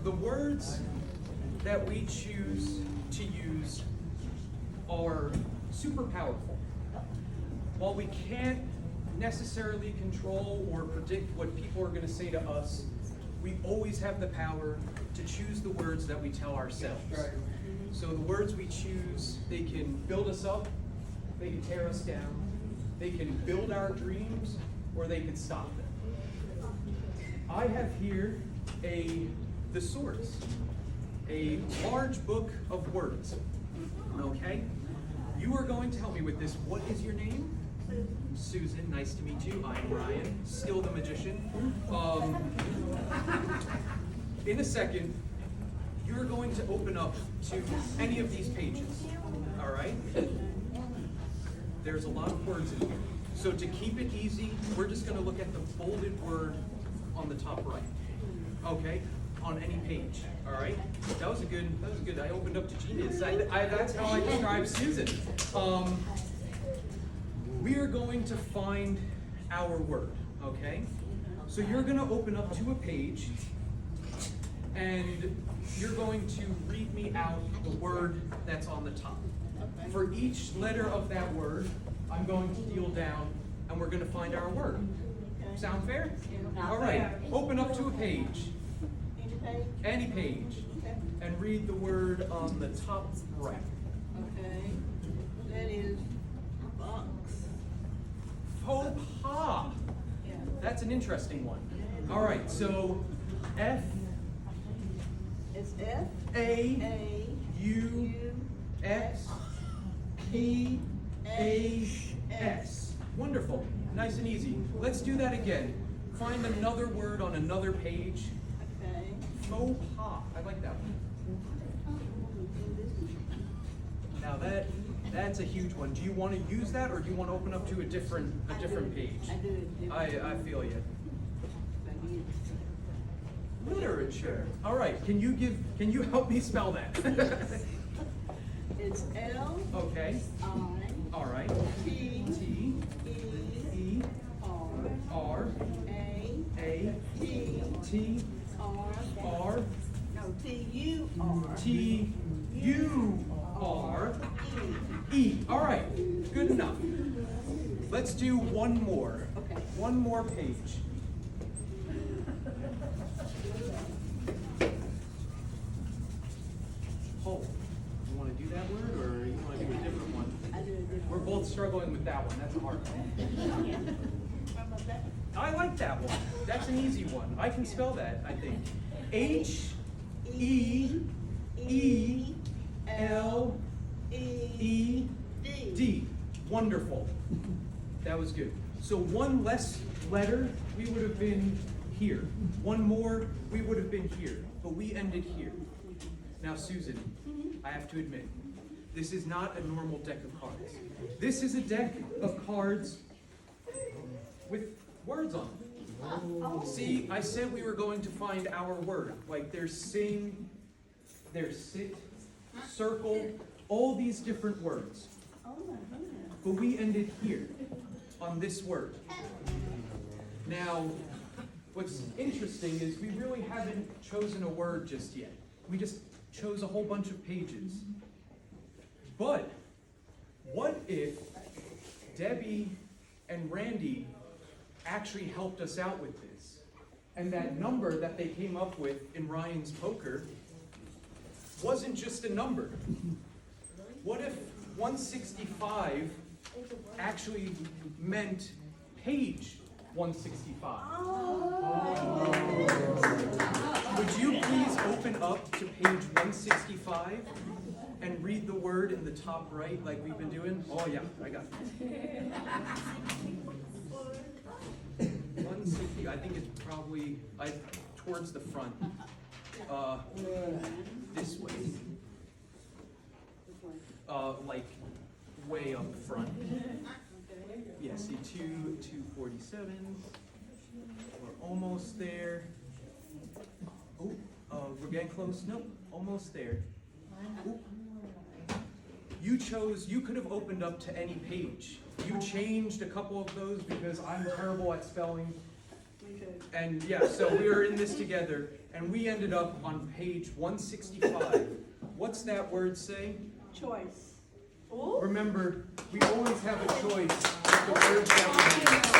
The words that we choose to use are super powerful. While we can't necessarily control or predict what people are going to say to us, we always have the power to choose the words that we tell ourselves. So the words we choose, they can build us up, they can tear us down, they can build our dreams, or they can stop them. I have here a thesaurus, a large book of words. Okay? You are going to help me with this. What is your name? Susan, nice to meet you. I'm Ryan, still the magician. In a second, you're going to open up to any of these pages, all right? There's a lot of words in here. So to keep it easy, we're just gonna look at the bolded word on the top right, okay? On any page, all right? That was good. I opened up to genius. That's how I describe Susan. We are going to find our word, okay? So you're gonna open up to a page and you're going to read me out the word that's on the top. For each letter of that word, I'm going to deal down and we're gonna find our word. Sound fair? All right, open up to a page. Any page. And read the word on the top right. Okay, that is box. Faux pas. Yeah. That's an interesting one. All right, so F It's F A A U X P A S. Wonderful. Nice and easy. Let's do that again. Find another word on another page. Okay. Faux pas. I like that one. Now that's a huge one. Do you want to use that, or do you want to open up to a different page? I do it. I feel you. I do it. Literature. All right. Can you help me spell that? It's L Okay. I All right. T T E E R R A A T T R R no T U R T U R E. E. All right. Good enough. Let's do one more. Okay. One more page. Hole. You want to do that word, or you want to do a different one? I do it different. We're both struggling with that one. That's a hard one. How about that? I like that one. That's an easy one. I can spell that, I think. H E E L E D. Wonderful. That was good. So one less letter, we would have been here. One more, we would have been here. But we ended here. Now, Susan, I have to admit, this is not a normal deck of cards. This is a deck of cards with words on them. See, I said we were going to find our word. Like there's sing, there's sit, circle, all these different words. Oh my goodness. But we ended here on this word. Now, what's interesting is we really haven't chosen a word just yet. We just chose a whole bunch of pages. But what if Debbie and Randy actually helped us out with this? And that number that they came up with in Ryan's poker wasn't just a number. What if 165 actually meant page 165? Would you please open up to page 165 and read the word in the top right like we've been doing? Oh yeah, I got it. 160, I think it's probably towards the front. This way. Like way up front. Yeah, see 247. We're almost there. Oh, we're getting close. Nope, almost there. Ooh. You could have opened up to any page. You changed a couple of those because I'm terrible at spelling. And yeah, so we are in this together, and and we ended up on page 165. What's that word say? Choice. Ooh. Remember, we always have a choice with the words that we use.